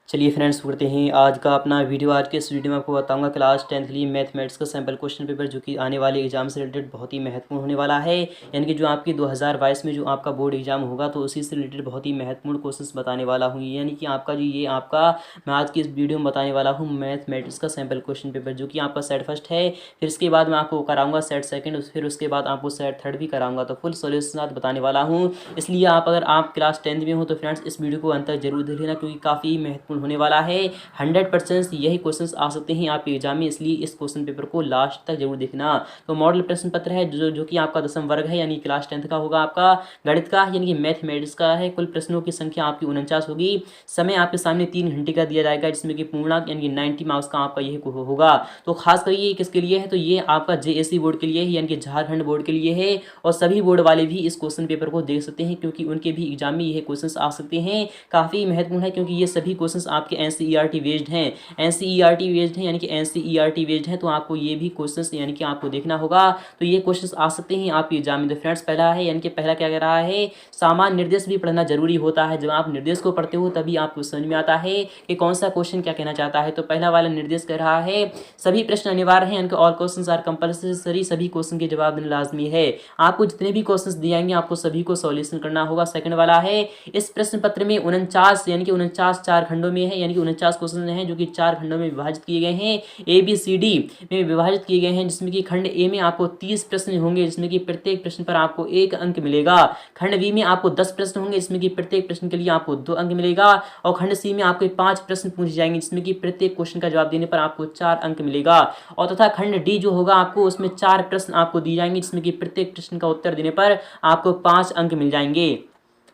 चलिए फ्रेंड्स, करते हैं आज का अपना वीडियो। आज के इस वीडियो में आपको बताऊंगा क्लास 10th के लिए मैथमेटिक्स का सैम्पल क्वेश्चन पेपर, जो कि आने वाले एग्जाम से रिलेटेड बहुत ही महत्वपूर्ण होने वाला है। यानी कि जो आपकी 2022 में जो आपका बोर्ड एग्जाम होगा तो उसी से रिलेटेड बहुत ही महत्वपूर्ण क्वेश्चंस बताने वाला हूँ। यानी कि आपका जो ये आपका मैं आज की इस वीडियो में बताने वाला हूँ मैथमेटिक्स का सैम्पल क्वेश्चन पेपर, जो कि आपका सेट फर्स्ट है। फिर इसके बाद मैं आपको कराऊंगा सेट सेकंड, फिर उसके बाद आपको सेट थर्ड भी कराऊंगा। तो फुल सोल्यूशन साथ बताने वाला हूँ। इसलिए अगर आप क्लास 10th में हो तो फ्रेंड्स इस वीडियो को अंत तक जरूर देख लेना, क्योंकि काफ़ी महत्वपूर्ण होने वाला है। 100% यही क्वेश्चंस आ सकते हैं आपके एग्जाम में, इसलिए इस क्वेश्चन पेपर को लास्ट तक जरूर देखना। तो मॉडल प्रश्न पत्र है जो कि आपका 10वीं वर्ग है, यानी क्लास 10th का होगा। आपका गणित का यानी कि मैथमेटिक्स का है। कुल प्रश्नों की संख्या आपकी 49 होगी। समय आपके सामने 3 घंटे का दिया जाएगा, जिसमें कि पूर्णांक यानी कि 90 मार्क्स का आपका यही होगा। तो खास कर ये किसके लिए है, तो ये आपका जेएससी बोर्ड के लिए है, यानी कि झारखंड बोर्ड के लिए है। और सभी बोर्ड वाले भी इस क्वेश्चन पेपर को देख सकते हैं, क्योंकि उनके भी एग्जाम में ये क्वेश्चन आ सकते हैं। काफ़ी महत्वपूर्ण है, क्योंकि ये सभी क्वेश्चन आपके एनसीईआरटी बेस्ड हैं। एनसीईआरटी बेस्ड हैं, यानी कि एनसीईआरटी बेस्ड हैं, तो आपको ये भी क्वेश्चंस यानी कि आपको देखना होगा। तो ये क्वेश्चंस आ सकते हैं आपके एग्जाम में। तो फ्रेंड्स पहला है, यानी कि पहला क्या कह रहा है, सामान्य निर्देश भी पढ़ना जरूरी होता है। जब आप निर्देश को पढ़ते हो तभी आपको समझ में आता है कि कौन सा क्वेश्चन क्या कहना चाहता है। तो पहला वाला निर्देश कह रहा है सभी प्रश्न अनिवार्य हैं, यानी कि ऑल क्वेश्चंस आर कंपल्सरी, सभी क्वेश्चन के जवाब देना लाजमी है। आपको जितने भी क्वेश्चंस दिए जाएंगे आपको सभी को सॉल्यूशन करना होगा। सेकंड वाला है, इस प्रश्न पत्र में 49 यानी कि 49 चार खंडों में है, यानी कि 49 क्वेश्चन हैं जो कि 4 खंडों में विभाजित किए गए हैं। ए बी सी डी में विभाजित किए गए हैं, जिसमें कि खंड ए में आपको 30 प्रश्न होंगे, जिसमें कि प्रत्येक प्रश्न पर आपको 1 अंक मिलेगा। खंड बी में आपको 10 प्रश्न होंगे, जिसमें कि प्रत्येक प्रश्न के लिए आपको 2 अंक मिलेगा। और खंड सी में आपको 5 प्रश्न पूछे जाएंगे, जिसमें कि प्रत्येक क्वेश्चन का जवाब देने पर आपको 4 अंक मिलेगा। और तथा खंड डी जो होगा आपको उसमें 4 प्रश्न आपको दिए जाएंगे, जिसमें कि प्रत्येक प्रश्न का उत्तर देने पर आपको 5 अंक मिल जाएंगे।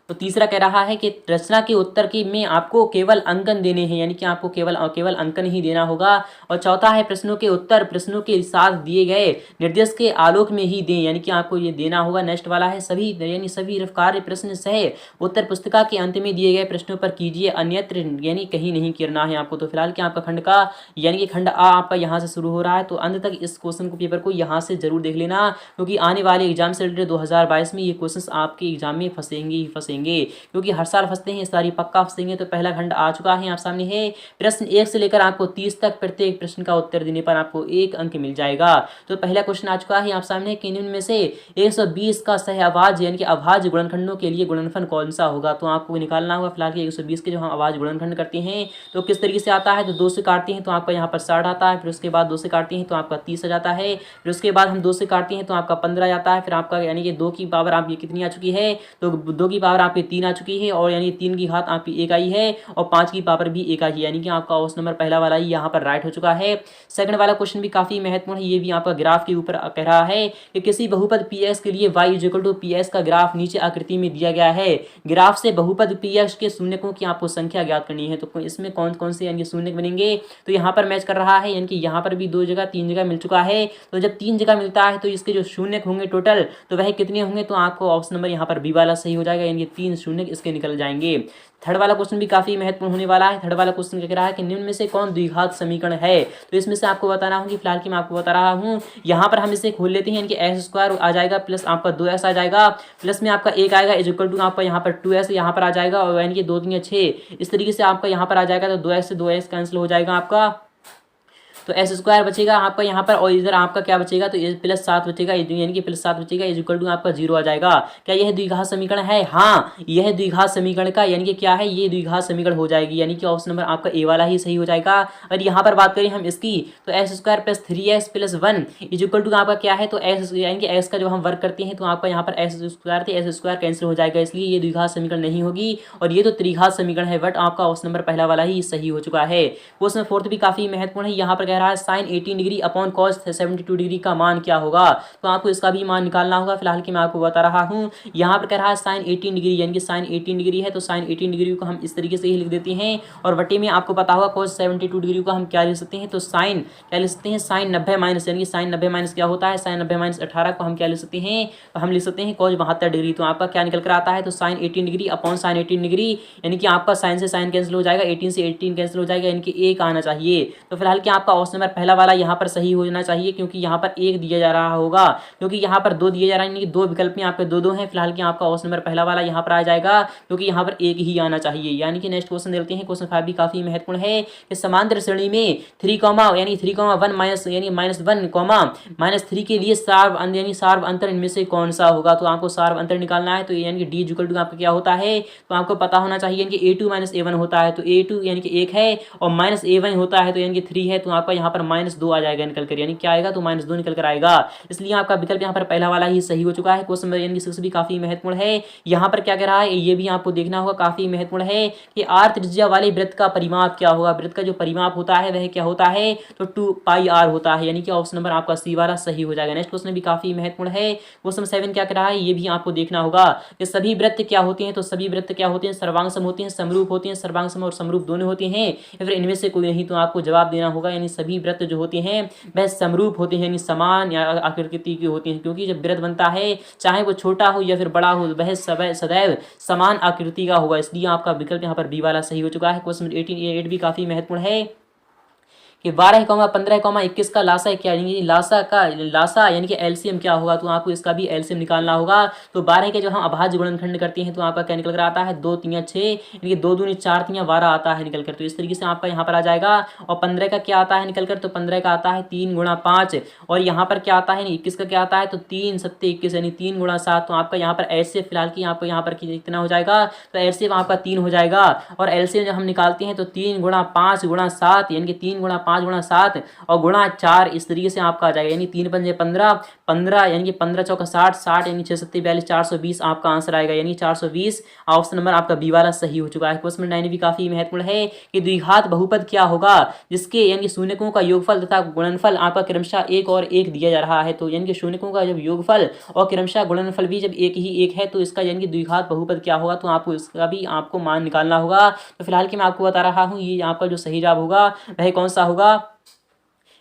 तो तीसरा कह रहा है कि रचना के उत्तर की में आपको केवल अंकन देने हैं, यानी कि आपको केवल अंकन ही देना होगा। और चौथा है, प्रश्नों के उत्तर प्रश्नों के साथ दिए गए निर्देश के आलोक में ही दें, यानी कि आपको ये देना होगा। नेक्स्ट वाला है, सभी कार्य प्रश्न सह उत्तर पुस्तिका के अंत में दिए गए प्रश्नों पर कीजिए, अन्यत्र यानी कहीं नहीं करना है आपको। तो फिलहाल क्या आपका खंड का यानी कि खंड आ आपका यहाँ से शुरू हो रहा है। तो अंत तक इस क्वेश्चन को पेपर को यहाँ से जरूर देख लेना, क्योंकि आने वाले एग्जाम से रिलेटेड 2022 में ये क्वेश्चन आपके एग्जाम में फंसेंगे ही फंसेंगे, क्योंकि हर साल फंसते हैं, सारी पक्का फंसेंगे। तो पहला खंड आ चुका है आप सामने है। प्रश्न 1 से लेकर आपको 30 तक प्रत्येक प्रश्न का उत्तर देने पर आपको 1 अंक मिल जाएगा। तो पहला क्वेश्चन आ चुका है आप सामने कि निम्न में से 120 का सहअभाज्य यानी कि अभाज्य गुणनखंडों के लिए गुणनफल कौन सा होगा। तो आपको निकालना होगा। फिलहाल 120 के जो हम अभाज्य गुणनखंड करते हैं तो किस तरीके से आता है, तो 2 से काटते हैं तो आपका यहाँ पर 60 आता है। फिर उसके बाद 2 से काटते हैं तो आपका 30 आ जाता है। फिर उसके बाद हम 2 से काटते हैं तो आपका 15 आता है। फिर आपका यानी कि 2 की पावर आपकी कितनी आ चुकी है, तो 2 की पावर आपकी 3 आ चुकी है, और यानी 3 की घात आपकी 1 आई है, और 5 की पावर भी 1 आई है, यानी कि आपका ऑप्शन नंबर पहला वाला ही यहाँ पर राइट हो चुका है। सेकंड वाला क्वेश्चन भी काफी महत्वपूर्ण है। ये भी आपका ग्राफ के ऊपर कह रहा है कि किसी बहुपद पीएक्स के लिए y = px का ग्राफ नीचे आकृति में दिया गया है। ग्राफ से बहुपद px के शून्यकों की आपको संख्या ज्ञात करनी है। तो इसमें कौन कौन से यानी शून्यक बनेंगे, तो यहाँ पर मैच कर रहा है, यानी कि यहाँ पर भी 2 जगह 3 जगह मिल चुका है। तो जब 3 जगह मिलता है तो इसके जो शून्यक होंगे टोटल तो वह कितने होंगे, तो आपको ऑप्शन नंबर यहाँ पर बी वाला सही हो जाएगा, यानी कि 3 शून्यक इसके निकल जाएंगे। थर्ड वाला क्वेश्चन भी काफी महत्वपूर्ण होने वाला है। थर्ड वाला क्वेश्चन क्या कह रहा है कि निम्न में से कौन द्विघात समीकरण है। तो इसमें से आपको बताना होगी। फिलहाल की मैं आपको बता रहा हूँ। यहाँ पर हम इसे खोल लेते हैं, यानी कि x² आ जाएगा प्लस आपका 2x आ जाएगा, प्लस में आपका 1 आएगा = आपका यहाँ पर 2x यहाँ पर आ जाएगा, और यानी कि 2 दूनी 6 इस तरीके से आपका यहाँ पर आ जाएगा। तो 2x से 2x कैंसिल हो जाएगा आपका, तो s² बचेगा आपका यहाँ पर, और इधर आपका क्या बचेगा, तो +7 बचेगा, यानी कि +7 बचेगा = आपका 0 आ जाएगा। क्या यह द्विघात समीकरण है, हाँ यह द्विघात समीकरण का यानी कि क्या है, ये द्विघात समीकरण हो जाएगी, यानी कि ऑप्शन नंबर आपका ए वाला ही सही हो जाएगा। और यहाँ पर बात करें हम इसकी, तो x² + 3x + 1 = आपका क्या है, तो x यानी कि x का जब हम वर्क करते हैं तो आपका यहाँ पर x² थे, s² कैंसिल हो जाएगा, इसलिए ये द्विघात समीकरण नहीं होगी। और ये तो त्रिघात समीकरण है, बट आपका ऑप्शन नंबर पहला वाला ही सही हो चुका है। क्वेश्चन 4 भी काफी महत्वपूर्ण है। यहाँ पर कह रहा है sin 18 degree upon cos 72 degree का मान क्या होगा। तो आपको इसका भी मान निकालना होगा। फिलहाल की मैं आपको बता रहा हूँ। यहाँ पर कह रहा है sin 18 डिग्री, यानी कि sin 18 डिग्री है तो sin 18 डिग्री को हम इस तरीके से ही लिख देते हैं, और बटे में आपको पता होगा cos 72 डिग्री को हम क्या लिख सकते हैं, तो sin क्या लिख सकते हैं, sin 90 माइनस, यानी कि sin 90 माइनस क्या होता है, sin 90 माइनस 18 को हम क्या लिख सकते हैं, तो हम लिख सकते हैं cos 72 डिग्री। तो आपका क्या निकल कर आता है, तो sin 18 degree upon sin 18 degree, यानी कि आपका sin से sin कैंसिल हो जाएगा, 18 से 18 कैंसिल हो जाएगा, यानी कि 1 आना चाहिए। तो फिलहाल क्या आपका ऑप्शन नंबर पहला वाला यहाँ पर सही होना चाहिए, क्योंकि यहाँ पर एक दिया जा रहा होगा, क्योंकि यहाँ पर दो दिया जा रहा है, यानी कि दो विकल्प में आपके दो हैं। फिलहाल कि आपका ऑप्शन नंबर पहला वाला यहाँ पर आ जाएगा, क्योंकि यहाँ पर एक ही आना चाहिए। यानी कि नेक्स्ट क्वेश्चन देखते हैं। क्वेश्चन 5 भी काफी महत्वपूर्ण है कि समांतर श्रेणी में 3, यानी 3, 1 माइनस यानी -1, -3 के लिए सार्व यानी सार्व अंतर इनमें से कौन सा होगा। तो आपको सार्व अंतर निकालना है, तो यानी कि डी इक्वल टू आपका क्या होता है, तो आपको पता होना चाहिए यानी कि a2 - a1 होता है, तो a2 यानी कि 1 है और -a1 होता है, तो यानी कि 3 है, तो आपका यहाँ पर -2 आ जाएगा निकल कर, यानी क्या आएगा, तो -2 निकल कर आएगा। इसलिए आपका विकल्प यहाँ पर पहला वाला ही सही हो चुका है। क्वेश्चन नंबर यानी कि 6 भी काफी महत्वपूर्ण है। यहाँ पर क्या कह रहा है, ये भी आपको देखना होगा, काफी महत्वपूर्ण है कि r त्रिज्या वाले वृत्त का परिमाप क्या होगा। वृत्त का जो परिमाप होता है वह क्या होता है, तो 2πr होता है, यानी कि ऑप्शन नंबर आपका सी वाला सही हो जाएगा। नेक्स्ट क्वेश्चन भी काफी महत्वपूर्ण है। क्वेश्चन 7 क्या कह रहा है, ये भी आपको देखना होगा कि सभी वृत्त क्या होते हैं, तो सभी वृत्त क्या होते हैं, सर्वांगसम होते हैं, समरूप होते हैं, सर्वांगसम और समरूप दोनों होते हैं, या फिर इनमें से कोई नहीं। तो आपको जवाब देना होगा, यानी सभी वृत्त जो होते हैं वह समरूप होते हैं, यानी समान या आकृति के होते हैं, क्योंकि जब वृत्त बनता है चाहे वो छोटा हो या फिर बड़ा हो वह सदैव समान आकृति का होगा। इसलिए आपका विकल्प यहाँ पर बी वाला सही हो चुका है। क्वेश्चन 18 भी काफी महत्वपूर्ण है कि 12, 15, 21 का लासा क्या, यानी लासा यानी कि एलसीएम क्या होगा। तो आपको इसका भी एलसीएम निकालना होगा। तो 12 के जब हम अभाज्य गुणनखंड करते हैं तो आपका क्या निकल कर आता है, 2 3 6, यानी कि 2 दूनी 4 3 12 आता है निकल कर। तो इस तरीके से आपका यहाँ पर आ जाएगा। और 15 का क्या आता है निकल कर, तो 15 का आता है 3 × 5, और यहाँ पर क्या आता है 21 का क्या आता है, तो 3 7 21, यानी 3 × 7। तो आपका यहाँ पर एलसीएम फिलहाल की आपको यहाँ पर कितना हो जाएगा, तो एलसीएम आपका 3 हो जाएगा। और एलसीएम जब हम निकालते हैं तो 3 × 5 × 7, यानी कि 3 × 5 × 7 और गुणा 4, इस तरीके से आपका आ जाएगा, यानी 3 पंजे 15, 15 यानी कि 15 चौका 60, 60 यानी 6 7 42, 420 आपका आंसर आएगा, यानी 420 ऑप्शन नंबर आपका बी वाला सही हो चुका है। क्वेश्चन 9 भी काफी महत्वपूर्ण है कि द्विघात बहुपद क्या होगा जिसके यानी कि शून्यकों का योगफल तथा गुणनफल आपका क्रमशः 1 और 1 दिया जा रहा है। तो यानी कि शून्यकों का जब योगफल और क्रमशः गुणनफल भी जब एक ही एक है, तो इसका यानी कि द्विघात बहुपद क्या होगा। तो आपको इसका भी आपको मान निकालना होगा। तो फिलहाल की मैं आपको बता रहा हूँ, ये आपका जो सही जवाब होगा वह कौन सा होगा।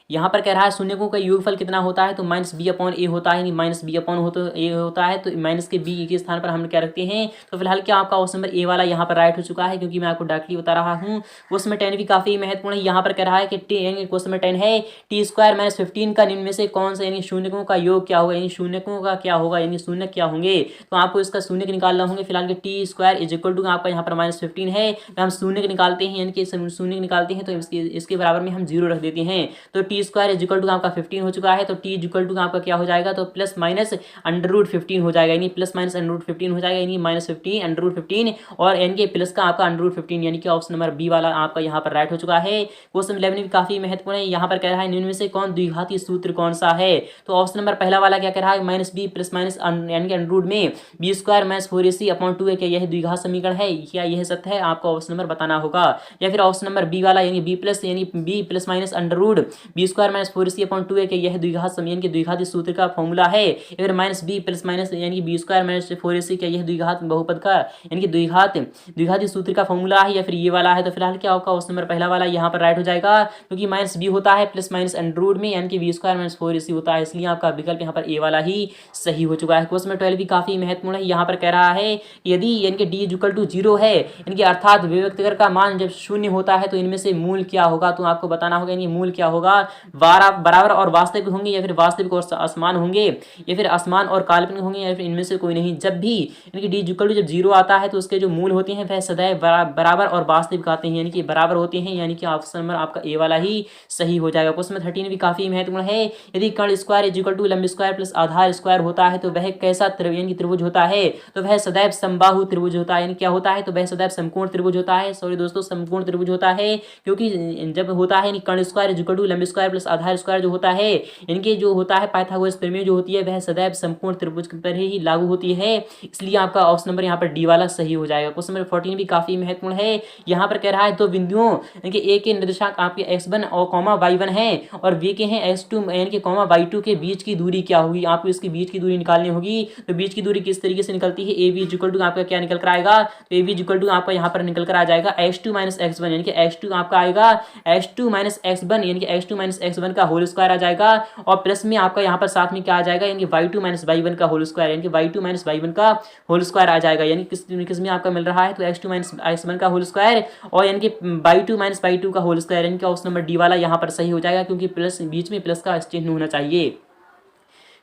यहाँ पर कह रहा है शून्यकों का योगफल कितना होता है, तो -b/a होता है, -b/a होता है, तो माइनस के b के स्थान पर हम क्या रखते हैं। तो फिलहाल क्या आपका ऑप्शन नंबर ए वाला यहाँ पर राइट हो चुका है, क्योंकि मैं आपको डायरेक्टली बता रहा हूँ। क्वेश्चन नंबर 10 भी काफी महत्वपूर्ण है। यहाँ पर कह रहा है कि क्वेश्चन नंबर 10 है t² - 15 का निम्न में से कौन सा यानी शून्यकों का योग क्या होगा, यानी शून्यकों का क्या होगा, यानी शून्य क्या होंगे। तो आपको इसका शून्य निकालना होंगे। फिलहाल के t² = आपका यहाँ पर -15 है, तो हम शून्य निकालते हैं, यानी कि शून्य निकालते हैं तो इसके बराबर में हम 0 रख देते हैं। तो t² = आपका 15 हो चुका है। तो t = आपका क्या हो जाएगा, तो प्लस माइनस √15 हो जाएगा, यानी प्लस माइनस √15 हो जाएगा, यानी -15 √15 और n के प्लस का आपका √15, यानी कि ऑप्शन नंबर बी वाला आपका यहाँ पर राइट हो चुका है। क्वेश्चन 11 भी काफी महत्वपूर्ण है। यहाँ पर कह रहा है निम्न में से कौन द्विघाती सूत्र कौन सा है। तो ऑप्शन नंबर पहला वाला क्या कह रहा है, -b प्लस माइनस यानी कि √ में b² - 4ac/2 है, क्या यह द्विघात समीकरण है, क्या यह सत्य है, आपको ऑप्शन नंबर बताना होगा। या फिर ऑप्शन नंबर बी वाला यानी b प्लस यानी b plus minus √ b² - 4ac/2 है, कि यह द्विघात समीकरण के द्विघाती सूत्र का फॉर्मूला है। या फिर -b प्लस माइनस यानी कि b² - 4ac, क्या यह द्विघात बहुपद का यानी कि द्विघाती सूत्र का फॉर्मूला है, या फिर ये वाला है। तो फिलहाल क्या होगा, ऑप्शन नंबर पहला वाला यहाँ पर राइट हो जाएगा, क्योंकि -b होता है प्लस माइनस √ में यानी कि b² - 4ac होता है, इसलिए आपका विकल्प यहाँ पर ए वाला ही सही हो चुका है। क्वेश्चन नंबर 12 भी काफी महत्वपूर्ण है। यहाँ पर कह रहा है यदि यानी कि d = 0 है, यानी कि अर्थात विभक्तिकर का मान जब 0 होता है तो इनमें से मूल क्या होगा। तो आपको बताना होगा यानी मूल क्या होगा, बराबर और वास्तविक होंगे, या फिर वास्तविक और असमान होंगे, या फिर असमान और काल्पनिक होंगे, या फिर इनमें से कोई नहीं। जब भी यानी कि d = जब 0 आता है तो उसके जो मूल होते हैं वह सदैव बराबर और वास्तविक आते हैं, यानी कि बराबर होते हैं, यानी कि ऑप्शन नंबर आपका ए वाला ही सही हो जाएगा। क्वेश्चन नंबर 13 भी काफी महत्वपूर्ण है। यदि कर्ण स्क्वायर = लंब स्क्वायर प्लस आधार स्क्वायर होता है तो वह कैसा त्रिभुज होता है। तो वह सदैव समबाहु त्रिभुज होता है, यानी क्या होता है, तो वह सदैव समकोण त्रिभुज होता है। सॉरी दोस्तों, समकोण त्रिभुज होता है, क्योंकि जब होता है कर्ण स्क्वायर = लंब स्क्वायर प्लस आधार स्क्वायर जो होता है, इनके जो होता है पाइथागोरस प्रमेय जो होती है वह सदैव समकोण त्रिभुज पर ही लागू होती है, इसलिए आपका ऑप्शन नंबर यहाँ पर डी वाला सही हो जाएगा। क्वेश्चन नंबर 14 भी काफी महत्वपूर्ण है। यहाँ पर कह रहा है दो बिंदुओं यानी कि ए के निर्देशांक आपके x1 और y1 है और बी के हैं x2 यानी कि y2 के बीच की दूरी क्या होगी। आपको इसके बीच की दूरी निकालनी होगी। तो बीच की दूरी किस तरीके से निकलती है, AB आपका क्या निकल कर आएगा, तो AB आपका यहाँ पर निकल कर आ जाएगा x2 - x1, यानी कि x2 आपका आएगा x2 - x1 यानी कि x2 - माइनस x1 का होल स्क्वायर आ जाएगा और प्लस में आपका यहाँ पर साथ में क्या आ जाएगा यानी y2 माइनस y1 का होल स्क्वायर, यानी कि y2 माइनस y1 का होल स्क्वायर आ जाएगा। यानी किस में आपका मिल रहा है तो x2 माइनस x1 का होल स्क्वायर और यानी कि y2 माइनस y2 का होल स्क्वायर, यानी कि ऑप्शन नंबर डी वाला यहाँ पर सही हो जाएगा क्योंकि प्लस बीच में प्लस का चिन्ह होना चाहिए।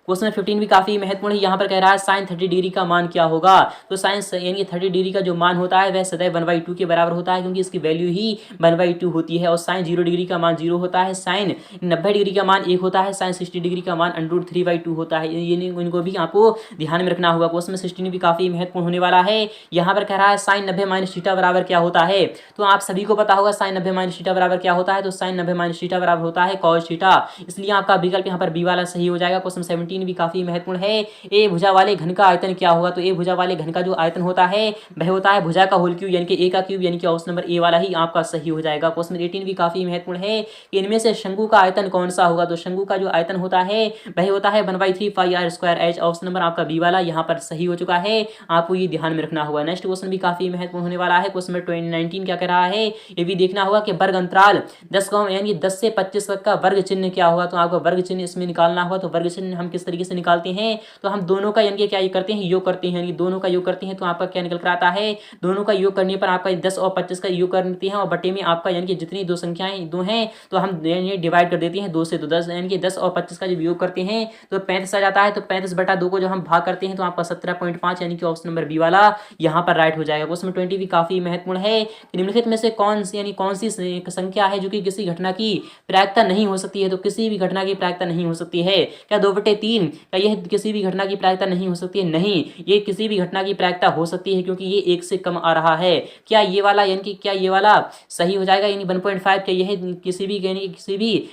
क्वेश्चन 15 भी काफी महत्वपूर्ण है। यहाँ पर कह रहा है साइन 30 डिग्री का मान क्या होगा। तो साइन यानी 30 डिग्री का जो मान होता है वह सदैव 1/2 के बराबर होता है क्योंकि इसकी वैल्यू ही 1/2 होती है। और साइन 0 डिग्री का मान 0 होता है, साइन 90 डिग्री का मान 1 होता है, साइन 60 डिग्री का मान √3/2 होता है। ये इनको भी आपको ध्यान में रखना होगा। क्वेश्चन 16 भी काफी महत्वपूर्ण होने वाला है। यहाँ पर कह रहा है साइन 90 माइनस थीटा बराबर क्या होता है। तो आप सभी को पता होगा साइन 90 माइनस थीटा बराबर क्या होता है। तो साइन 90 माइनस थीटा बराबर होता है कॉस थीटा, इसलिए आपका विकल्प यहाँ पर बी वाला सही हो जाएगा। क्वेश्चन 17 भी काफी महत्वपूर्ण है। ए भुजा वाले घन का आयतन क्या होगा। तो ए भुजा वाले घन का जो आयतन होता है वह होता है भुजा का होल क्यूब यानी कि ए का क्यूब, यानी कि ऑप्शन नंबर ए वाला ही आपका सही हो जाएगा। क्वेश्चन 18 भी काफी महत्वपूर्ण है कि इनमें से शंकु का आयतन कौन सा होगा। तो शंकु का जो आयतन होता है वह होता है 1/3 पाई r square H, option number आपका बी वाला यहाँ पर सही हो चुका है, आपको ये ध्यान में रखना होगा। नेक्स्ट क्वेश्चन भी काफी महत्वपूर्ण होने वाला है। क्वेश्चन नंबर 19 क्या कह रहा है ये भी देखना होगा कि वर्ग अंतराल 10 यानी 10 से 25 तक का वर्ग चिन्ह क्या होगा। तो आपको वर्ग चिन्ह इसमें निकालना होगा। तो वर्ग चिन्ह हम किस तरीके से निकालते हैं, तो हम दोनों का यानी कि क्या ये करते हैं योग करते हैं, यानी दोनों का योग करते हैं। तो आपका क्या निकल कर आता है, दोनों का योग करने पर आपका 10 और 25 का योग कर देते हैं और बटे में आपका यानी कि जितनी दो संख्याएं दो हैं तो हम डिवाइड कर देते हैं 2 से। तो 10 यानी कि 10 और 25 का जब योग करते हैं तो 35 आ जाता है। तो 35/2 को जब हम भाग करते हैं तो आपका 17.5 यानी कि ऑप्शन नंबर बी वाला यहाँ पर राइट हो जाएगा। क्वेश्चन 20 भी काफी महत्वपूर्ण है। निम्नलिखित में से कौन सी संख्या है जो कि किसी घटना की प्रायिकता नहीं हो सकती है। तो किसी भी घटना की प्रायिकता नहीं हो सकती है। क्या 2/3 का यह किसी भी घटना की प्रायिकता नहीं हो सकती है। नहीं, ये किसी भी घटना की प्रायिकता हो सकती है क्योंकि ये 1 से कम आ रहा है। क्या ये वाला यानी कि क्या ये वाला सही हो जाएगा, यानी 1.5 क्या यह किसी भी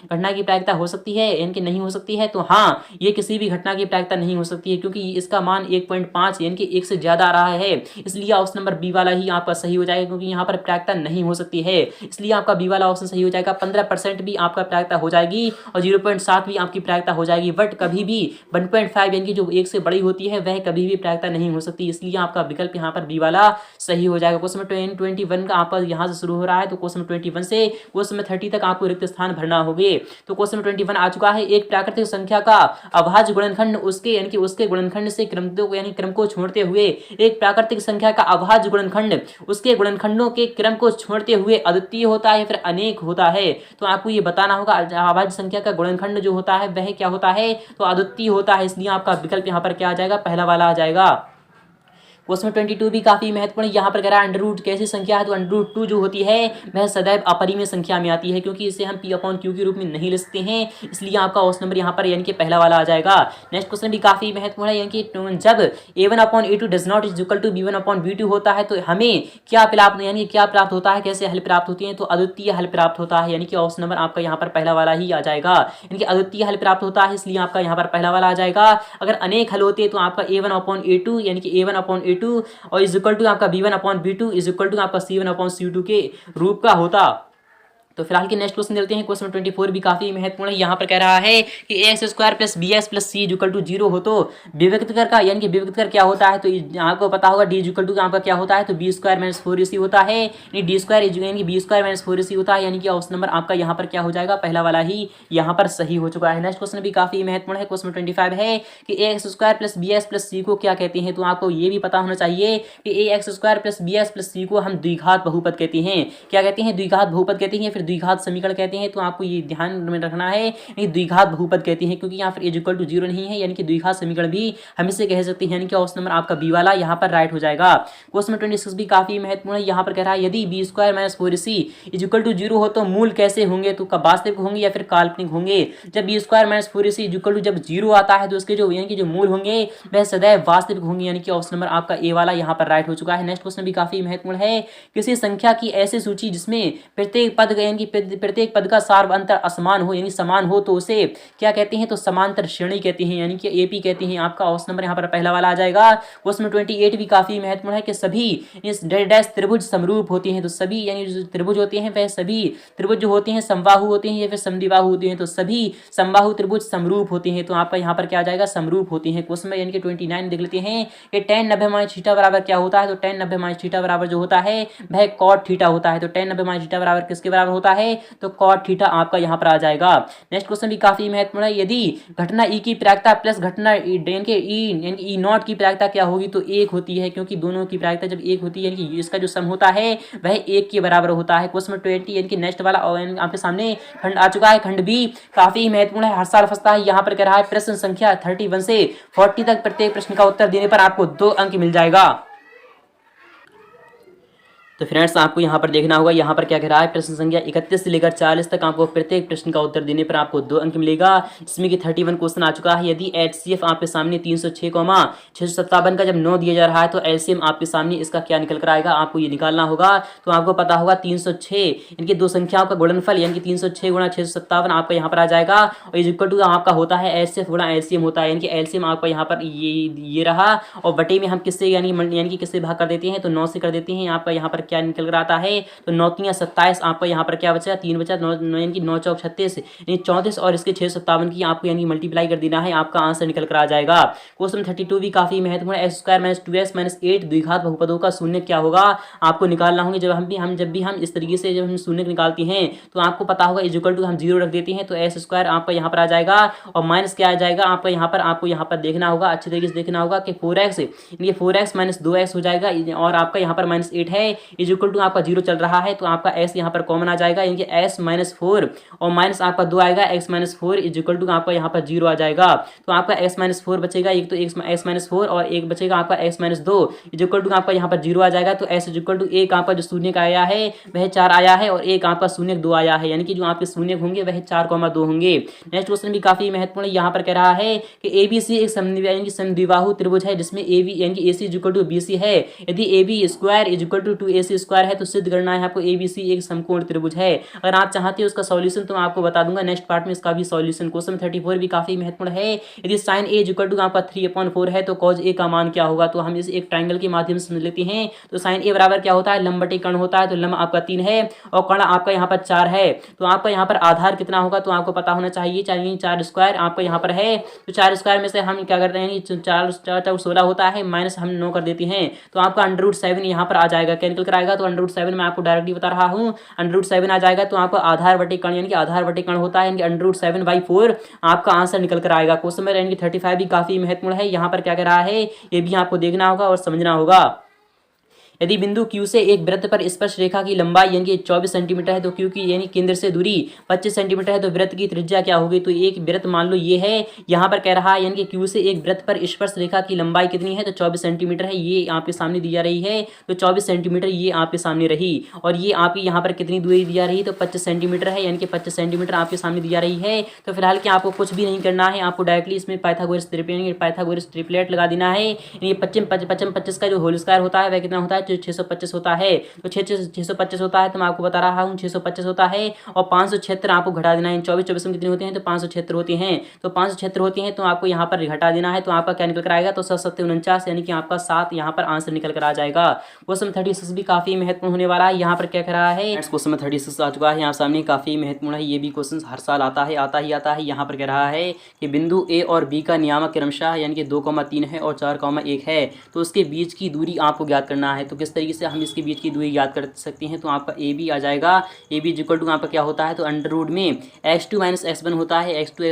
घटना की प्रायिकता हो सकती है यानी कि नहीं हो सकती है। तो हाँ, ये किसी भी घटना की प्रायिकता नहीं हो सकती है क्योंकि इसका मान 1.5 यानी कि 1 से ज्यादा आ रहा है, इसलिए ऑप्शन नंबर बी वाला ही आपका सही हो जाएगा क्योंकि यहाँ पर प्रायिकता नहीं हो सकती है, इसलिए आपका बी वाला ऑप्शन सही हो जाएगा। 15% भी आपका प्रायिकता हो जाएगी और 0.7 भी आपकी प्रायिकता हो जाएगी, बट कभी भी 1.5 यानी कि जो 1 से बड़ी होती है वह कभी भी प्रायिकता नहीं हो सकती, इसलिए आपका विकल्प यहाँ पर बी वाला सही हो जाएगा। क्वेश्चन 21 का आपका यहाँ से शुरू हो रहा है। तो क्वेश्चन 21 से क्वेश्चन 30 तक आपको रिक्त स्थान भरना होंगे। तो क्वेश्चन 21 आ चुका है। एक प्राकृतिक संख्या का अभाज्य गुणनखंड उसके यानी कि उसके गुणनखंड से क्रम को छोड़ते हुए, एक प्राकृतिक संख्या का अभाज्य गुणनखंड उसके गुणनखंडों के क्रम को छोड़ते हुए अद्वितीय होता है फिर अनेक होता है। तो आपको ये बताना होगा अभाज्य संख्या का गुणनखंड जो होता है वह क्या होता है, तो अद्वितीय होता है, इसलिए आपका विकल्प यहाँ पर क्या आ जाएगा, पहला वाला आ जाएगा। क्वेश्चन 22 भी काफी महत्वपूर्ण, यहाँ पर कह रहा है अंडर रूट कैसी संख्या है। तो अंडर रूट 2 जो होती है वह सदैव अपरिमेय संख्या में आती है क्योंकि इसे हम p/q के रूप में नहीं लिख सकते हैं, इसलिए आपका ऑप्शन नंबर यहाँ पर यानी कि पहला वाला आ जाएगा। नेक्स्ट क्वेश्चन भी काफी महत्वपूर्ण है, यानी कि जब a1/a2 does not is equal to b1/b2 होता है तो हमें क्या प्राप्त होता है, कैसे हल प्राप्त होती है, तो अद्वितीय हल प्राप्त होता है, यानी कि ऑप्शन नंबर आपका यहाँ पर पहला वाला ही आ जाएगा, यानी कि अद्वितीय हल प्राप्त होता है, इसलिए आपका यहाँ पर पहला वाला आ जाएगा। अगर अनेक हल होते तो आपका a1/a2 यानी कि a1/a2 और इज इक्वल टू आपका b1/b2 इज इक्वल टू आपका c1/c2 के रूप का होता। तो फिलहाल के नेक्स्ट क्वेश्चन देते हैं। क्वेश्चन 24 भी काफी महत्वपूर्ण है। यहाँ पर कह रहा है कि ax² + bx + c = 0 हो तो विभक्तकर का यानी कि विभक्तकर क्या होता है, तो आपको पता होगा d = आपका क्या होता है, तो b² - 4ac होता है, यानी d² यानी कि b² - 4ac होता है, यानी कि ऑप्शन नंबर आपका यहाँ पर क्या हो जाएगा, पहला वाला ही यहाँ पर सही हो चुका है। नेक्स्ट क्वेश्चन भी काफी महत्वपूर्ण है। क्वेश्चन 25 है कि ax² + bx + c को क्या कहते हैं, तो आपको ये भी पता होना चाहिए कि ax² + bx + c को हम द्विघात बहुपद कहते हैं। क्या कहते हैं, द्विघात बहुपद कहते हैं, फिर द्विघात समीकरण कहते हैं। तो आपको ये ध्यान में रखना है कि द्विघात बहुपद कहते हैं क्योंकि यहाँ पर a = 0 नहीं है, यानी कि द्विघात समीकरण भी हम इसे कह सकते हैं, यानी कि ऑप्शन नंबर आपका बी वाला यहाँ पर राइट हो जाएगा। क्वेश्चन 26 भी काफी महत्वपूर्ण है। यहाँ पर कह रहा है यदि b² - 4ac = 0 हो तो मूल कैसे होंगे, तो वास्तविक होंगे या फिर काल्पनिक होंगे। जब b² - 4ac जब 0 आता है तो उसके यानी कि जो मूल होंगे वह सदैव वास्तविक होंगे, यानी कि ऑप्शन नंबर आपका ए वाला यहाँ पर राइट हो चुका है। नेक्स्ट क्वेश्चन भी काफी महत्वपूर्ण है। किसी संख्या की ऐसी सूची जिसमें प्रत्येक पद यानी कि प्रत्येक पद का सार्व अंतर असमान हो यानी समान हो तो उसे क्या कहते हैं, तो समांतर श्रेणी कहते हैं, यानी कि एपी कहते हैं। आपका ऑप्शन नंबर यहाँ पर पहला वाला आ जाएगा। क्वेश्चन 28 भी काफी महत्वपूर्ण है कि सभी इस डैश त्रिभुज समरूप होते हैं, तो सभी यानी जो त्रिभुज होते हैं वह सभी त्रिभुज जो होते हैं समबाहु होते हैं या फिर समद्विबाहु होते हैं, तो सभी समबाहु त्रिभुज समरूप होते हैं, तो आपका यहाँ पर क्या आ जाएगा, समरूप होते हैं। क्वेश्चन में यानी कि 29 देख लेते हैं कि tan 90 - थीटा बराबर क्या होता है, तो tan 90 - थीटा बराबर जो होता है वह cot थीटा होता है। तो tan 90 - थीटा बराबर किसके बराबर होता है तो cot थीटा आपका यहाँ पर आ जाएगा। नेक्स्ट क्वेश्चन भी काफी महत्वपूर्ण है, यदि घटना ई की प्रायिकता प्लस घटना ई नॉट की प्रायिकता क्या होगी तो एक होती है, क्योंकि दोनों की प्रायिकता जब एक होती है यानी कि इसका जो सम होता है वह एक के बराबर होता है। क्वेश्चन 20 यानी कि नेक्स्ट वाला और आपके सामने खंड आ चुका है। खंड बी काफी महत्वपूर्ण है, हर साल फंसता है। यहाँ पर कह रहा है प्रश्न संख्या 31 से 40 तक प्रत्येक प्रश्न का उत्तर देने पर आपको 2 अंक मिल जाएगा। तो फ्रेंड्स आपको यहाँ पर देखना होगा, यहाँ पर क्या कह रहा है, प्रश्न संख्या 31 से लेकर 40 तक आपको प्रत्येक प्रश्न का उत्तर देने पर आपको 2 अंक मिलेगा। इसमें कि 31 क्वेश्चन आ चुका है, यदि HCF आपके सामने 306,657 का जब 9 दिया जा रहा है तो LCM आपके सामने इसका क्या निकल कर आएगा, आपको ये निकालना होगा। तो आपको पता होगा 306 इनकी दो संख्याओं का गुणनफल यानी कि 306 गुणा 657 आपका यहाँ पर आ जाएगा, और इज इक्वल टू आपका होता है HCF गुणा LCM होता है, यानी कि LCM आपका यहाँ पर ये रहा, और बटे में हम किससे यानी कि किससे भाग कर देते हैं तो 9 से कर देते हैं। आपका यहाँ पर क्या निकल कर आता है तो 9 3 27 आपका यहाँ पर क्या बचा 3 बचा 9 यानी कि 9 चौक 36 यानी 34 और इसके 657 की आपको यानी मल्टीप्लाई कर देना है, आपका आंसर निकल कर आ जाएगा। क्वेश्चन 32 भी काफी महत्वपूर्ण है, x² - 2x - 8 द्विघात बहुपदों का शून्य क्या होगा आपको निकालना होंगे। जब भी हम इस तरीके से जब हम शून्य निकालते हैं तो आपको पता होगा इज इक्वल टू हम 0 रख देते हैं तो s² आपका यहाँ पर आ जाएगा, और माइनस क्या आ जाएगा आपका यहाँ पर, आपको यहाँ पर देखना होगा, अच्छे तरीके से देखना होगा कि 4x ये 4x - 2x हो जाएगा, और आपका यहाँ पर -8 है, इज इक्वल टू आपका 0 चल रहा है तो आपका s यहाँ पर कॉमन आ जाएगा, यानी कि s - 4 और माइनस आपका 2 आएगा, x - 4 इज इक्वल टू आपका यहाँ पर 0 आ जाएगा। तो आपका x - 4 बचेगा, एक तो x - 4 और एक बचेगा आपका x - 2 इज इक्वल टू आपका यहाँ पर 0 आ जाएगा। तो s इज इक्वल टू एक आपका जो शून्य का आया है वह 4 आया है, और एक आपका शून्य 2 आया है, यानी कि जो आपके शून्य होंगे वह 4,2 होंगे। नेक्स्ट क्वेश्चन भी काफी महत्वपूर्ण, यहाँ पर कह रहा है कि ABC एक समद्विबाहु त्रिभुज है जिसमें AB यानी कि AC is equal to BC है, यदि AB² is equal to 2AC² है तो सिद्ध करना है आपको ABC एक समकोण त्रिभुज है। अगर आप चाहते हो उसका सॉल्यूशन तो मैं आपको बता दूंगा नेक्स्ट पार्ट में इसका भी सॉल्यूशन। क्वेश्चन 34 भी काफी महत्वपूर्ण है, यदि sin A is equal to आपका 3/4 है तो cos A का मान क्या होगा। तो हम इसे एक ट्रायंगल के माध्यम से समझ लेते हैं। तो sin A बराबर क्या होता है, लंब बटे कर्ण होता है, तो लंब आपका 3 है और कर्ण आपका यहाँ पर 4 है, तो आपका यहाँ पर आधार कितना होगा तो आपको पता होना चाहिए 4² आपका यहाँ पर है, तो 4² में से हम क्या करते हैं 4 4 16 होता है, माइनस हम 9 कर देते हैं तो आपका √7 यहाँ पर आ जाएगा, क्या निकल कर आएगा तो √7 मैं आपको डायरेक्टली बता रहा हूँ √7 आ जाएगा। तो आपको आधार बटे कर्ण यानी कि आधार बटे कर्ण होता है, यानी कि √7/4 आपका आंसर निकल कर आएगा। क्वेश्चन नंबर यानी कि 35 भी काफी महत्वपूर्ण है, यहाँ पर क्या कह रहा है ये भी आपको देखना होगा और समझना होगा। यदि बिंदु Q से एक वृत्त पर स्पर्श रेखा की लंबाई यानी कि 24 सेंटीमीटर है तो Q की यानी केंद्र से दूरी 25 सेंटीमीटर है तो वृत्त की त्रिज्या क्या होगी। तो एक वृत्त मान लो ये है, यहाँ पर कह रहा है यानी कि Q से एक वृत्त पर स्पर्श रेखा की लंबाई कितनी है तो 24 सेंटीमीटर है, ये आपके सामने दी जा रही है, तो 24 सेंटीमीटर ये आपके सामने रही, और ये आपकी यहाँ पर कितनी दूरी दी जा रही तो 25 सेंटीमीटर है, यानी कि 25 सेंटीमीटर आपके सामने दी जा रही है। तो फिलहाल क्या आपको कुछ भी नहीं करना है, आपको डायरेक्टली इसमें पाइथागोरस ट्रिपलेट लगा देना है। ये 25 का जो होल स्क्वायर होता है वह कितना होता है 625 होता है, तो 625 होता है तो मैं आपको बता रहा हूँ 625 होता है, और 576 आपको घटा देना है। 24 में कितने होते हैं तो 576 होते हैं, तो 576 होते हैं तो आपको यहाँ पर घटा देना है, तो आपका क्या निकल कर आएगा तो 7 यानी कि आपका 7 यहाँ पर आंसर निकल कर आ जाएगा। क्वेश्चन 36 भी काफी महत्वपूर्ण होने वाला है, यहाँ पर क्या कह रहा है क्वेश्चन में 36 आ चुका है यहाँ सामने, काफी महत्वपूर्ण है, ये भी क्वेश्चन हर साल आता है यहाँ पर कह रहा है कि बिंदु A और B का नियामक क्रमशः यानी कि 2,3 है और 4,1 है, तो उसके बीच की दूरी आपको ज्ञात करना है। तो किस तरीके से हम इसके बीच की दूरी याद कर सकते हैं, तो आपका ए बी आ जाएगा, ए बी इक्वल टू आपका क्या होता है तो अंडर रूट में x2 - x1 होता है, x2 -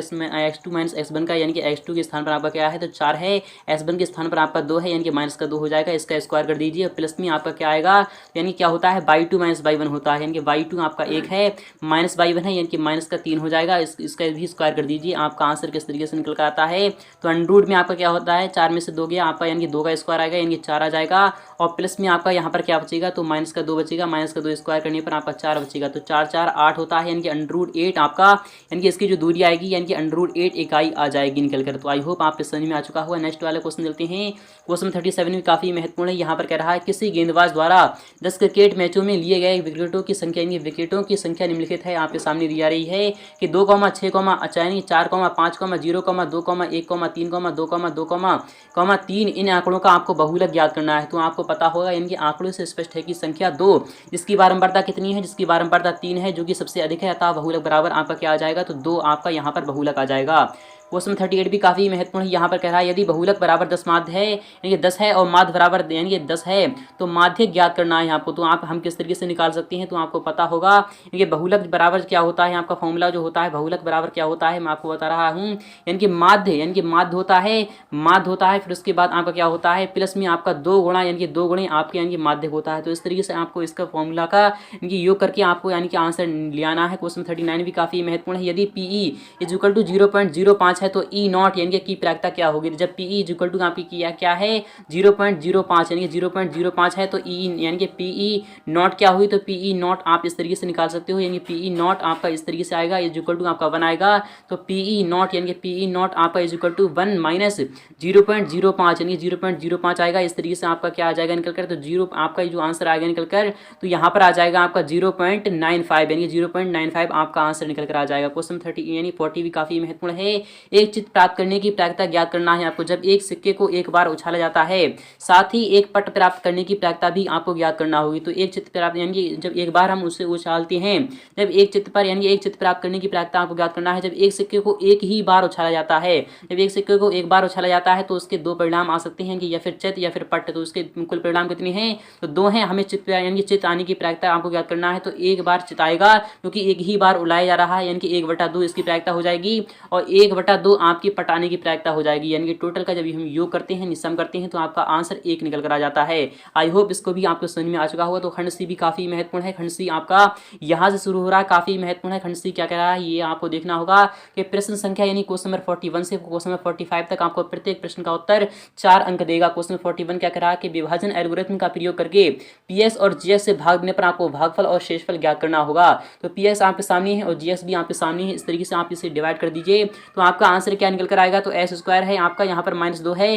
x1 का यानी कि x2 के स्थान पर आपका क्या है तो 4 है, x1 के स्थान पर आपका 2 है यानी कि माइनस का 2 हो जाएगा, इसका स्क्वायर कर दीजिए, प्लस में आपका क्या आएगा यानी क्या होता है y2 - y1 होता है, यानी कि y2 आपका 1 है माइनस y1 है यानी कि माइनस का 3 हो जाएगा, इसका भी स्क्वायर कर दीजिए। आपका आंसर किस तरीके से निकल कर आता है तो अंडर रूट में आपका क्या होता है 4 में से 2 गया आपका यानी कि 2 का स्क्वायर आएगा यानी कि 4 आ जाएगा, और प्लस में आपका यहाँ पर क्या बचेगा तो माइनस का 2 बचेगा, माइनस का 2 स्क्वायर करने पर आपका 4 बचेगा, तो 4 4 8 होता है यानी कि अंडर रूट 8 आपका यानी कि इसकी जो दूरी आएगी यानी कि अंडर रूट 8 इकाई आ जाएगी निकल कर। तो आई होप आपके समझ में आ चुका होगा। नेक्स्ट वाला क्वेश्चन चलते हैं। क्वेश्चन 37 भी काफी महत्वपूर्ण है, यहाँ पर कह रहा है किसी गेंदबाज द्वारा 10 क्रिकेट मैचों में लिए गए विकेटों की संख्या यानी विकेटों की संख्या निम्नलिखित है, आपके सामने दी जा रही है कि 2, 6, 4, 5, 0, 2, 1, 3, 2, 3 इन आंकड़ों का आपको बहुलक ज्ञात करना है। तो आपको पता होगा यानी कि आंकड़ों से स्पष्ट है कि संख्या 2 जिसकी बारंबारता कितनी है, जिसकी बारंबारता 3 है जो कि सबसे अधिक है, अतः बहुलक बराबर आपका क्या आ जाएगा तो 2 आपका यहाँ पर बहुलक आ जाएगा। क्वेश्चन 38 भी काफ़ी महत्वपूर्ण है। यहाँ पर कह रहा है यदि बहुलक बराबर 10 माध्य है यानी कि 10 है और माध्य बराबर यानी कि 10 है तो माध्य ज्ञात करना है आपको। तो आप हम किस तरीके से निकाल सकते हैं तो आपको पता होगा कि बहुलक बराबर क्या होता है। आपका फॉर्मूला जो होता है बहुलक बराबर क्या होता है मैं आपको बता रहा हूँ, यानी कि माध्य होता है फिर उसके बाद आपका क्या होता है प्लस में आपका 2 गुणा यानी कि 2 गुणे आपके यानी कि माध्य होता है। तो इस तरीके से आपको इसका फॉर्मूला का यानी कि योग करके आपको यानी कि आंसर लियाना है। क्वेश्चन 39 भी काफ़ी महत्वपूर्ण है। यदि पीई इज इक्वल टू 0.05 है तो ई नॉट यानी कि प्रायिकता क्या होगी। जब पीई इज इक्वल टू आपकी क्या है 0.05 यानी कि 0.05 है तो ई यानी कि पीई नॉट क्या हुई तो पीई नॉट आप इस तरीके से निकाल सकते हो, यानी पीई नॉट आपका इस तरीके से आएगा इज इक्वल टू आपका 1 आएगा। तो पीई नॉट यानी कि पीई नॉट आपका इज इक्वल टू 1 माइनस 0.05 यानी 0.05 आएगा। इस तरीके से आपका क्या आ जाएगा निकल कर, तो जीरो आपका जो आंसर आएगा निकल कर तो यहाँ पर आ जाएगा आपका 0.95 यानी 0.95 आपका आंसर निकल कर आ जाएगा। क्वेश्चन 30 यानी 40 भी काफ़ी महत्वपूर्ण है। एक चित्र प्राप्त करने की प्रायिकता ज्ञात करना है आपको। जब एक सिक्के को एक बार उछाला जाता है साथ ही एक पट प्राप्त करने की प्रायिकता भी आपको ज्ञात करना होगी। तो एक चित्र प्राप्त यानी कि जब एक बार हम उससे उछालते हैं, जब एक चित्र पर यानी एक चित्र प्राप्त करने की प्रायिकता आपको ज्ञात करना है। जब एक सिक्के को एक ही बार उछाला जाता है, जब एक सिक्के को एक बार उछाला जाता है तो उसके दो परिणाम आ सकते हैं कि या फिर चित या फिर पट। तो उसके कुल परिणाम कितने हैं तो 2 हैं। हमें चित यानी कि चित आने की प्रायिकता आपको ज्ञात करना है। तो एक बार चित आएगा क्योंकि एक ही बार उड़ाया जा रहा है यानी कि 1/2 इसकी प्रायिकता हो जाएगी और 1/2 आपकी पटाने की प्रायिकता हो जाएगी। यानी कि टोटल का जब हम योग करते हैं निसम करते हैं तो आपका आंसर 1 निकल कर आ जाता है। आई होप इसको भी आपको समझ में आ चुका होगा। तो खंड सी भी काफी महत्वपूर्ण है। खंड सी आपका यहाँ से शुरू हो रहा है, काफी महत्वपूर्ण है। खंड सी क्या कह रहा है ये आपको देखना होगा कि प्रश्न संख्या यानी क्वेश्चन नंबर 41 से क्वेश्चन नंबर 45 तक आपको प्रत्येक प्रश्न का उत्तर 4 अंक देगा। क्वेश्चन 41 क्या कह रहा है कि विभाजन एल्गोरिथम का प्रयोग करके पीएस और जीएस से भाग देने पर आपको भागफल और शेषफल ज्ञात करना होगा। तो पीएस आपके सामने है और जीएस भी आपके सामने है। इस तरीके से आप इसे डिवाइड कर दीजिए तो आपका आंसर क्या निकल कर आएगा तो s² है आपका यहाँ पर -2 है।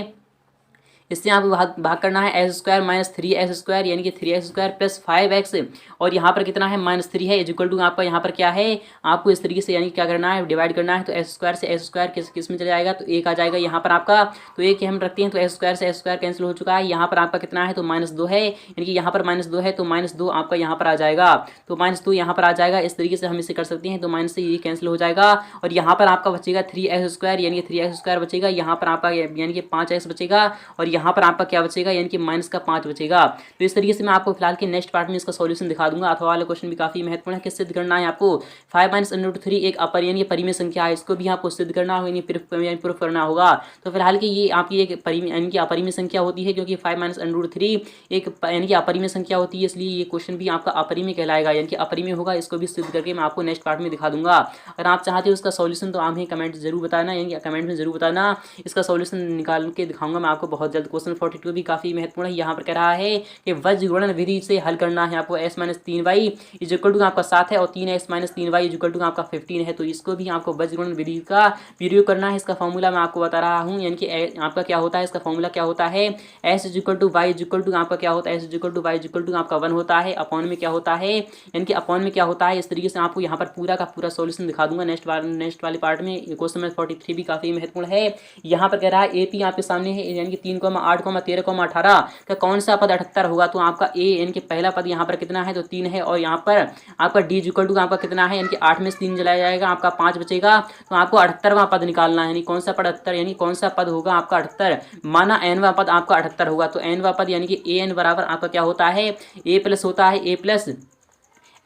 इससे आपको भाग करना है s² माइनस 3s² यानी कि 3s² प्लस 5x और यहाँ पर कितना है -3 है इज इक्वल टू आपका यहाँ पर क्या है आपको इस तरीके से यानी क्या करना है डिवाइड करना है। तो s² से s² किस में चला जाएगा तो 1 आ जाएगा यहाँ पर आपका। तो 1 हम रखते हैं तो s² से s² कैंसिल हो चुका है। यहाँ पर आपका कितना है तो -2 है यानी कि यहाँ पर -2 है तो -2 आपका यहाँ पर आ जाएगा। तो -2 यहाँ पर आ जाएगा। इस तरीके से हम इसे कर सकते हैं। तो माइनस से ये कैंसिल हो जाएगा और यहाँ पर आपका बचेगा 3s² यानी कि 3s² बचेगा। यहाँ पर आपका यानी कि 5x बचेगा और यहाँ पर आपका क्या बचेगा यानी कि -5 बचेगा। तो इस तरीके से मैं आपको फिलहाल के नेक्स्ट पार्ट में इसका सॉल्यूशन दिखा दूंगा। अथवा वाला क्वेश्चन भी काफी महत्वपूर्ण है कि सिद्ध करना है आपको 5 - √3 एक अपर यानी परिमेय संख्या है। इसको भी आपको सिद्ध करना होगा यानी प्रूफ करना होगा। तो फिलहाल की ये आपकी एक यानी कि अपरिमेय संख्या होती है क्योंकि 5 - √3 एक यानी कि अपरिमेय संख्या होती है, इसलिए ये क्वेश्चन भी आपका अपरिमेय कहलाएगा यानी कि अपरिमेय होगा। इसको भी सिद्ध करके मैं आपको नेक्स्ट पार्ट में दिखा दूंगा। अगर आप चाहते हो उसका सॉल्यूशन तो आप हमें कमेंट जरूर बताना यानी कि कमेंट में जरूर बताना। इसका सॉल्यूशन निकाल के दिखाऊंगा मैं आपको बहुत जल्द। क्वेश्चन 42 भी काफी महत्वपूर्ण है। यहाँ पर कह रहा है कि वज्र गुणन विधि से हल करना है आपको। s - 3y is equal to आपका 7 है और 3x - 3y is equal to आपका 15 है। तो इसको भी आपको वज्र गुणन विधि का प्रयोग करना है। इसका फॉर्मूला मैं आपको बता रहा हूँ यानी कि आपका क्या होता है इसका फॉर्मूला क्या होता है s is equal to Y is equal to आपका क्या होता है s is equal to Y is equal to आपका 1 होता है। अपॉन में क्या होता है यानी कि अपॉन में क्या होता है। इस तरीके से आपको यहाँ पर पूरा का पूरा सॉल्यूशन दिखा दूंगा नेक्स्ट वाले पार्ट में। क्वेश्चन नंबर 43 भी काफी महत्वपूर्ण है। यहाँ पर कह रहा है AP आपके सामने है यानी कि 3, 8, 13, 18 का कौन सा पद 78 होगा। तो आपका A यानी कि पहला पद यहाँ पर कितना है तो 3 है और यहाँ पर आपका D इक्वल टू आपका कितना है यानी कि 8 में से 3 जलाया जाएगा आपका 5 बचेगा। तो आपको 78वां पद निकालना है यानी कौन सा पद 78 यानी कौन सा पद होगा आपका 78 माना nवां पद आपका 78 होगा। तो nवां पद यानी कि an बराबर आपका क्या होता है a प्लस होता है a plus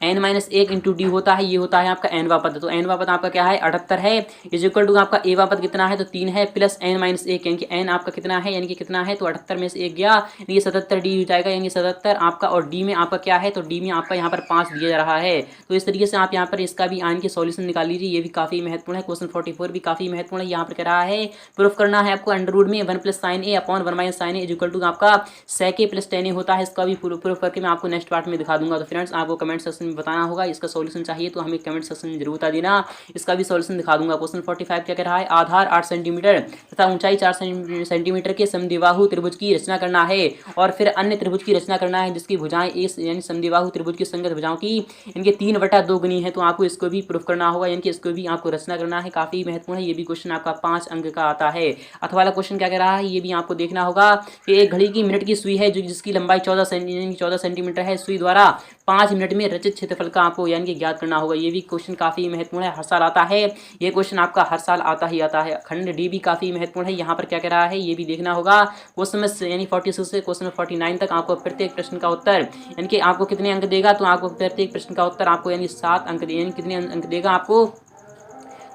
n - 1 into D होता है। ये होता है आपका nवां पद। तो nवां पद आपका क्या है 78 है इज इक्वल टू आपका a वां पद कितना है तो 3 है प्लस n - 1 यानी कि n आपका कितना है यानी कि कितना है तो 78 में से 1 गया यानी कि 77 डी हो जाएगा यानी कि 77 आपका और डी में आपका क्या है तो डी में आपका यहाँ पर 5 दिया जा रहा है। तो इस तरीके से आप यहाँ पर इसका भी आन के सॉल्यूशन निकाल लीजिए। ये भी काफी महत्वपूर्ण है। क्वेश्चन 44 भी काफी महत्वपूर्ण है। यहाँ पर कह रहा है प्रूफ करना है आपको अंडर रूट में 1 + sin a upon 1 - sin a is equal to आपका sec a + tan a होता है। इसका भी प्रूफ करके मैं आपको नेक्स्ट पार्ट में दिखा दूंगा। तो फ्रेंड्स आपको कमेंट सेक्शन में बताना होगा इसका सॉल्यूशन चाहिए तो हमें कमेंट सेक्शन में जरूर बता देना। इसका भी सॉल्यूशन दिखा दूंगा। क्वेश्चन 45 क्या कह रहा है आधार 8 सेंटीमीटर तथा ऊंचाई 4 सेंटीमीटर के समद्विबाहु त्रिभुज की रचना करना है और फिर अन्य त्रिभुज की रचना करना है जिसकी भुजाएं इस यानी समद्विबाहु त्रिभुज की संगत भुजाओं की इनके 3/2 गुनी है। तो आपको इसको भी प्रूफ करना होगा यानी कि इसको भी आपको रचना करना है। काफी महत्वपूर्ण है। ये भी क्वेश्चन आपका 5 अंक का आता है। अथवा वाला क्वेश्चन क्या कह रहा है ये भी आपको देखना होगा कि एक घड़ी की मिनट की सुई है जो जिसकी लंबाई 14 सेंटीमीटर है। सुई द्वारा 5 मिनट में रचित क्षेत्रफल का आपको यानी कि ज्ञात करना होगा। ये भी क्वेश्चन काफ़ी महत्वपूर्ण है, हर साल आता है ये क्वेश्चन, आपका हर साल आता ही आता है। खंड डी भी काफ़ी महत्वपूर्ण है, यहाँ पर क्या कह रहा है ये भी देखना होगा। क्वेश्चन में यानी 46 से क्वेश्चन में 49 तक आपको प्रत्येक प्रश्न का उत्तर यानी कि आपको कितने अंक देगा, तो आपको प्रत्येक प्रश्न का उत्तर आपको यानी 7 अंक यानी कितने अंक देगा आपको,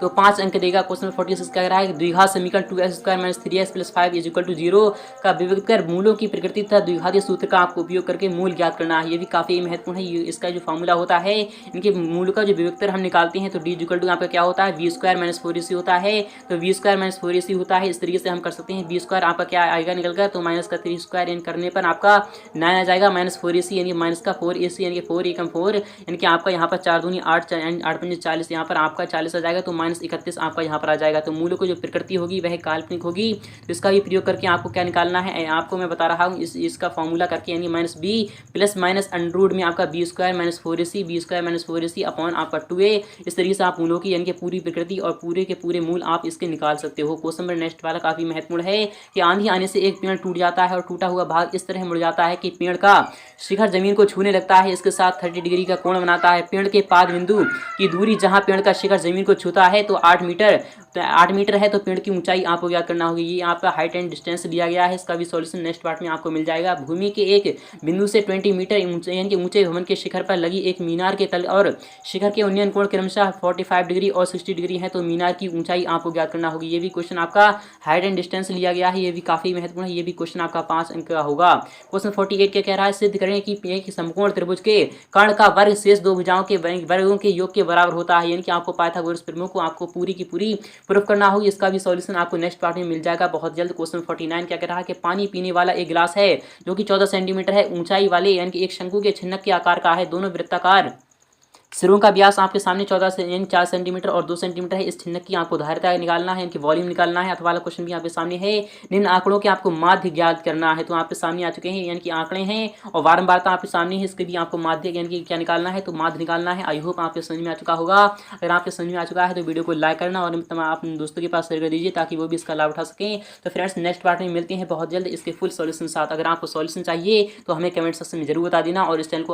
तो 5 अंक देगा। क्वेश्चन 46 क्या कह रहा है, द्विघात समीकरण 2x² - 3x + 5 = 0 का विभक्त कर मूलों की प्रकृति तथा द्विघातीय सूत्र का आपको उपयोग करके मूल ज्ञात करना है। ये भी काफ़ी महत्वपूर्ण है। इसका जो फॉर्मूला होता है, इनके मूल का जो विभक्तर हम निकालते हैं तो d = आपका क्या होता है, v² - 4ac होता है। तो v² - 4ac होता है, इस तरीके से हम कर सकते हैं। v² आपका क्या आएगा निकल कर, तो माइनस का 3² यानी करने पर आपका 9 आ जाएगा, -4ac यानी माइनस का 4ac यानी 4 एकम 4 यानी कि आपका यहाँ पर 4 दूनी 8 8 पंजे 40, यहाँ पर आपका 40 आ जाएगा, तो -31 आपका यहाँ पर आ जाएगा। तो मूलों को जो प्रकृति होगी वह काल्पनिक होगी, तो इसका भी प्रयोग करके आपको क्या निकालना है, आपको मैं बता रहा हूँ इसका फॉर्मूला करके, यानी -b + अंडर में आपका b² - 4ac b² - 4ac upon आपका 2a। इस तरीके से आप मूलों की यानी कि पूरी प्रकृति और पूरे के पूरे मूल आप इसके निकाल सकते हो। क्वेश्चन नंबर नेक्स्ट वाला काफी महत्वपूर्ण है कि आंधी आने से एक पेड़ टूट जाता है और टूटा हुआ भाग इस तरह मुड़ जाता है कि पेड़ का शिखर जमीन को छूने लगता है, इसके साथ 30 डिग्री का कोण बनाता है। पेड़ के पाद बिंदु की दूरी जहां पेड़ का शिखर जमीन को छूता है तो 8 मीटर है, तो पेड़ की ऊंचाई आपको ज्ञात करना होगी। ये आपका हाइट एंड डिस्टेंस दिया गया है, इसका भी सॉल्यूशन नेक्स्ट पार्ट में आपको मिल जाएगा। भूमि के एक बिंदु से 20 मीटर यानी कि ऊंचे भवन के शिखर पर लगी एक मीनार के तल और शिखर के उन्नयन कोण क्रमशः 45 डिग्री और 60 डिग्री है, तो मीनार की ऊंचाई आपको ज्ञात करना होगी। ये भी क्वेश्चन आपका हाइट एंड डिस्टेंस लिया गया है, ये भी काफी महत्वपूर्ण है। ये भी क्वेश्चन आपका 5 अंक का होगा। क्वेश्चन 48 क्या कह रहा है, सिद्ध करें कि एक समकोण त्रिभुज के कर्ण का वर्ग शेष दो भुजाओं के वर्गों के योग के बराबर होता है, यानी कि आपको पाइथागोरस प्रमेय को आपको पूरी की पूरी प्रूफ करना होगी। इसका भी सॉल्यूशन आपको नेक्स्ट पार्ट में मिल जाएगा बहुत जल्द। क्वेश्चन 49 क्या कह रहा है कि पानी पीने वाला एक गिलास है जो कि 14 सेंटीमीटर है ऊंचाई वाले यानी कि एक शंकु के छिन्नक के आकार का है। दोनों वृत्ताकार सिरों का व्यास आपके सामने 14 से यानी 4 सेंटीमीटर और 2 सेंटीमीटर है। इस छिन्नक की आपको धारिता निकालना है, इनकी वॉल्यूम निकालना है। अथवा वाला क्वेश्चन भी आपके सामने है। निम्न आंकड़ों के आपको माध्य ज्ञात करना है, तो आपके सामने आ चुके हैं यानी कि आंकड़े हैं और बारंबारता आपके सामने है, इसके भी आपको माध्य यानी कि क्या निकालना है, तो माध्य निकालना है। आई होप आपके समझ में आ चुका होगा। अगर आपके समझ में आ चुका है तो वीडियो को लाइक करना और आप दोस्तों के पास शेयर कर दीजिए ताकि वो भी इसका लाभ उठा सकें। तो फ्रेंड्स नेक्स्ट पार्ट में मिलते हैं बहुत जल्द इसके फुल सॉल्यूशन साथ। अगर आपको सॉल्यूशन चाहिए तो हमें कमेंट सेक्शन में जरूर बता देना और इस चैनल को